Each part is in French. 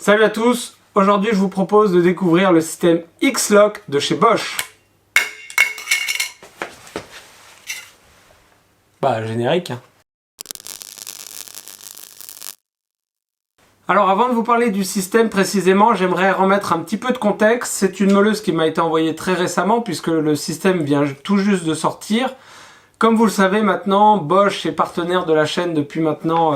Salut à tous, aujourd'hui je vous propose de découvrir le système X-Lock de chez Bosch. Bah générique. Alors avant de vous parler du système précisément, j'aimerais remettre un petit peu de contexte. C'est une meuleuse qui m'a été envoyée très récemment puisque le système vient tout juste de sortir. Comme vous le savez maintenant, Bosch est partenaire de la chaîne depuis maintenant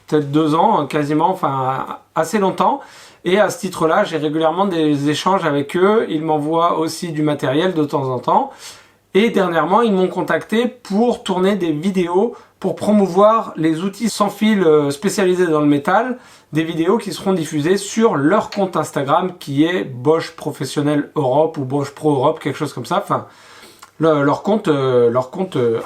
peut-être 2 ans, quasiment, enfin assez longtemps. Et à ce titre-là, j'ai régulièrement des échanges avec eux. Ils m'envoient aussi du matériel de temps en temps. Et dernièrement, ils m'ont contacté pour tourner des vidéos pour promouvoir les outils sans fil spécialisés dans le métal. Des vidéos qui seront diffusées sur leur compte Instagram qui est Bosch Professionnel Europe ou Bosch Pro Europe, quelque chose comme ça. Enfin, leur compte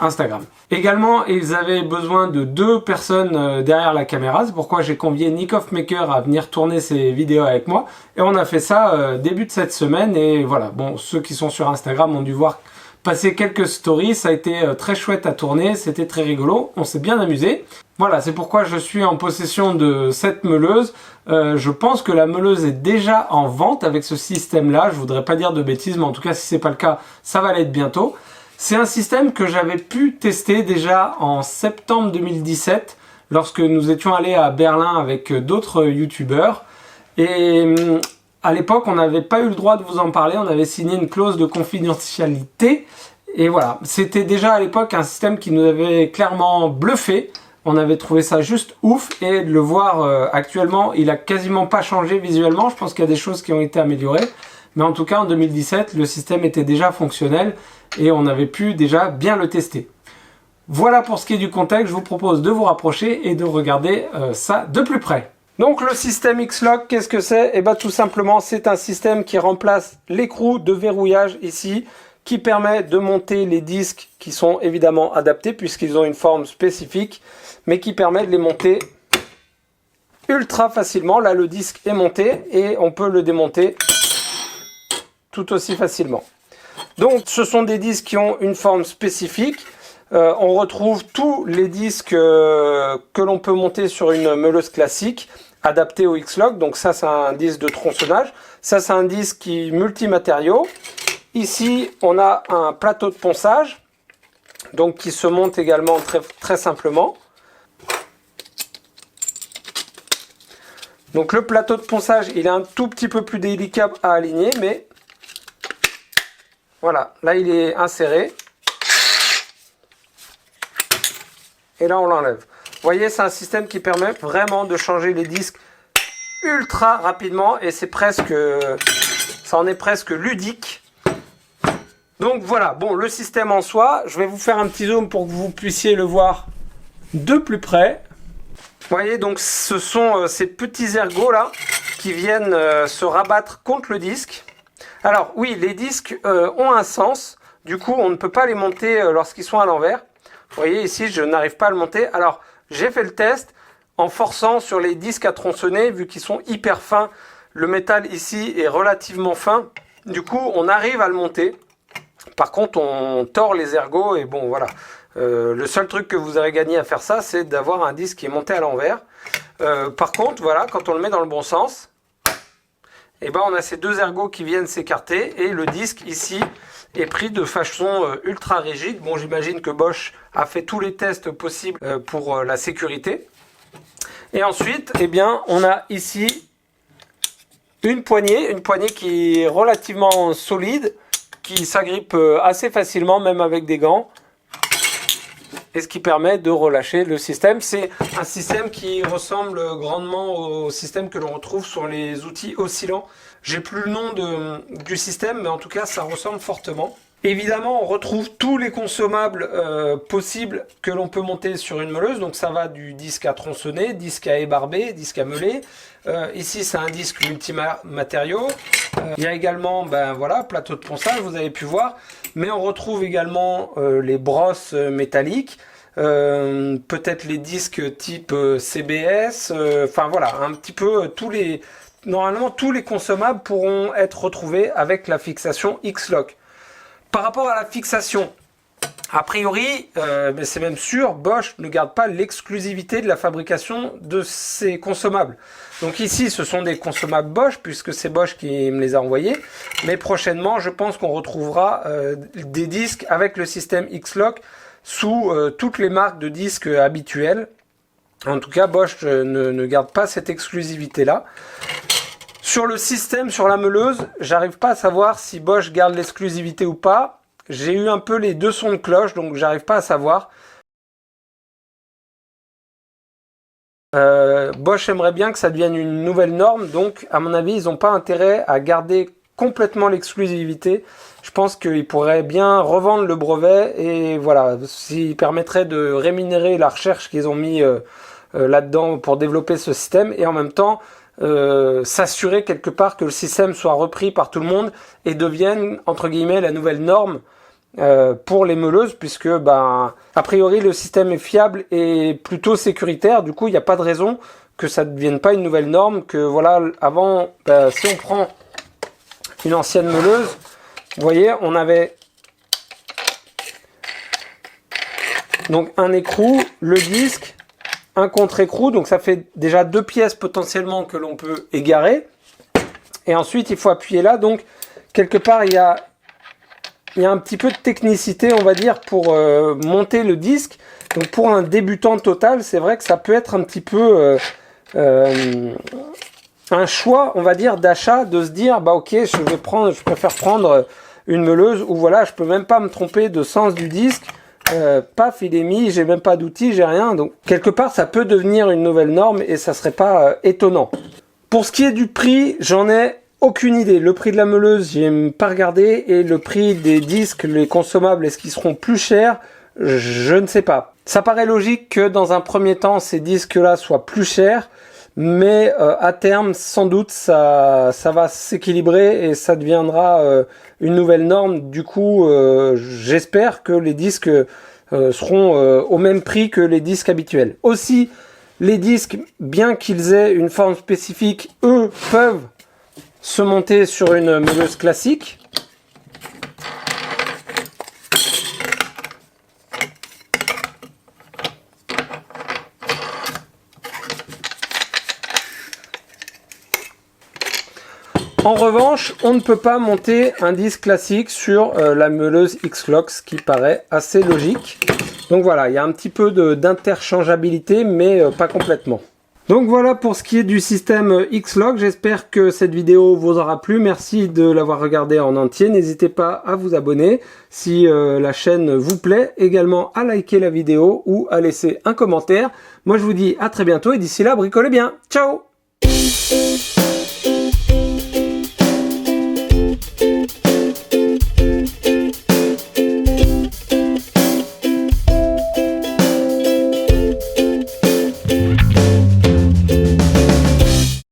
Instagram. Également, ils avaient besoin de 2 personnes derrière la caméra. C'est pourquoi j'ai convié Nick Maker à venir tourner ces vidéos avec moi. Et on a fait ça début de cette semaine. Et voilà, bon, ceux qui sont sur Instagram ont dû voir passer quelques stories. Ça a été très chouette à tourner. C'était très rigolo. On s'est bien amusé. Voilà, c'est pourquoi je suis en possession de cette meuleuse. Je pense que la meuleuse est déjà en vente avec ce système-là. Je voudrais pas dire de bêtises, mais en tout cas, si c'est pas le cas, ça va l'être bientôt. C'est un système que j'avais pu tester déjà en septembre 2017, lorsque nous étions allés à Berlin avec d'autres youtubeurs. Et à l'époque, on n'avait pas eu le droit de vous en parler. On avait signé une clause de confidentialité. Et voilà, c'était déjà à l'époque un système qui nous avait clairement bluffé. On avait trouvé ça juste ouf, et de le voir actuellement, il a quasiment pas changé visuellement. Je pense qu'il y a des choses qui ont été améliorées, mais en tout cas en 2017, le système était déjà fonctionnel et on avait pu déjà bien le tester. Voilà pour ce qui est du contexte. Je vous propose de vous rapprocher et de regarder ça de plus près. Donc le système X-Lock, qu'est-ce que c'est? Et bien tout simplement, c'est un système qui remplace l'écrou de verrouillage ici, qui permet de monter les disques qui sont évidemment adaptés puisqu'ils ont une forme spécifique, mais qui permet de les monter ultra facilement. Là, le disque est monté et on peut le démonter tout aussi facilement. Donc, ce sont des disques qui ont une forme spécifique. On retrouve tous les disques que l'on peut monter sur une meuleuse classique, adapté au X-Lock. Donc ça, c'est un disque de tronçonnage. Ça, c'est un disque qui multimatériaux. Ici, on a un plateau de ponçage, donc qui se monte également très simplement. Donc le plateau de ponçage, il est un tout petit peu plus délicat à aligner, mais voilà, là il est inséré. Et là on l'enlève. Vous voyez, c'est un système qui permet vraiment de changer les disques ultra rapidement, et c'est presque, ça en est presque ludique. Donc voilà, bon, le système en soi, je vais vous faire un petit zoom pour que vous puissiez le voir de plus près. Vous voyez, donc ce sont ces petits ergots là qui viennent se rabattre contre le disque. Alors oui, les disques ont un sens, du coup on ne peut pas les monter lorsqu'ils sont à l'envers. Vous voyez ici, je n'arrive pas à le monter. Alors j'ai fait le test en forçant sur les disques à tronçonner, vu qu'ils sont hyper fins. Le métal ici est relativement fin, du coup on arrive à le monter. Par contre, on tord les ergots et bon, voilà. Le seul truc que vous avez gagné à faire ça, c'est d'avoir un disque qui est monté à l'envers. Par contre, voilà, quand on le met dans le bon sens, et ben on a ces 2 ergots qui viennent s'écarter et le disque ici est pris de façon ultra rigide. Bon, j'imagine que Bosch a fait tous les tests possibles pour la sécurité. Et ensuite, eh bien, on a ici une poignée qui est relativement solide, qui s'agrippe assez facilement, même avec des gants, et ce qui permet de relâcher le système. C'est un système qui ressemble grandement au système que l'on retrouve sur les outils oscillants. J'ai plus le nom du système, mais en tout cas ça ressemble fortement. Évidemment, on retrouve tous les consommables possibles que l'on peut monter sur une meuleuse. Donc ça va du disque à tronçonner, disque à ébarber, disque à meuler. Ici, c'est un disque multimatériaux. Il y a également, ben voilà, plateau de ponçage, vous avez pu voir. Mais on retrouve également les brosses métalliques. Peut-être les disques type CBS. Enfin voilà, un petit peu tous les... Normalement, tous les consommables pourront être retrouvés avec la fixation X-Lock. Par rapport à la fixation, A priori, mais c'est même sûr, Bosch ne garde pas l'exclusivité de la fabrication de ces consommables. Donc ici, ce sont des consommables Bosch, puisque c'est Bosch qui me les a envoyés. Mais prochainement, je pense qu'on retrouvera des disques avec le système X-Lock sous toutes les marques de disques habituelles. En tout cas, Bosch ne garde pas cette exclusivité-là. Sur le système, sur la meuleuse, j'arrive pas à savoir si Bosch garde l'exclusivité ou pas. J'ai eu un peu les deux sons de cloche, donc j'arrive pas à savoir. Bosch aimerait bien que ça devienne une nouvelle norme, donc à mon avis, ils n'ont pas intérêt à garder complètement l'exclusivité. Je pense qu'ils pourraient bien revendre le brevet et voilà, s'ils permettraient de rémunérer la recherche qu'ils ont mis là-dedans pour développer ce système et en même temps s'assurer quelque part que le système soit repris par tout le monde et devienne entre guillemets la nouvelle norme pour les meuleuses, puisque a priori le système est fiable et plutôt sécuritaire. Du coup, il n'y a pas de raison que ça ne devienne pas une nouvelle norme. Que voilà, avant, si on prend une ancienne meuleuse, vous voyez, on avait donc un écrou, le disque, un contre-écrou, donc ça fait déjà deux pièces potentiellement que l'on peut égarer. Et ensuite, il faut appuyer là. Donc, quelque part, il y a un petit peu de technicité, on va dire, pour monter le disque. Donc pour un débutant total, c'est vrai que ça peut être un petit peu un choix, on va dire, d'achat, de se dire, bah ok, je préfère prendre une meuleuse où voilà, je peux même pas me tromper de sens du disque. Paf, il est mis, j'ai même pas d'outils, j'ai rien. Donc quelque part, ça peut devenir une nouvelle norme et ça serait pas étonnant. Pour ce qui est du prix, j'en ai aucune idée. Le prix de la meuleuse, j'ai pas regardé, et le prix des disques, les consommables, est-ce qu'ils seront plus chers? Je ne sais pas. Ça paraît logique que dans un premier temps, ces disques-là soient plus chers, mais à terme, sans doute, ça va s'équilibrer et ça deviendra une nouvelle norme. Du coup, j'espère que les disques seront au même prix que les disques habituels. Aussi, les disques, bien qu'ils aient une forme spécifique, eux peuvent se monter sur une meuleuse classique. En revanche, on ne peut pas monter un disque classique sur la meuleuse X-Lock, ce qui paraît assez logique. Donc voilà, il y a un petit peu d'interchangeabilité, mais pas complètement. Donc voilà pour ce qui est du système X-Lock. J'espère que cette vidéo vous aura plu. Merci de l'avoir regardé en entier. N'hésitez pas à vous abonner si la chaîne vous plaît. Également à liker la vidéo ou à laisser un commentaire. Moi je vous dis à très bientôt et d'ici là, bricolez bien. Ciao!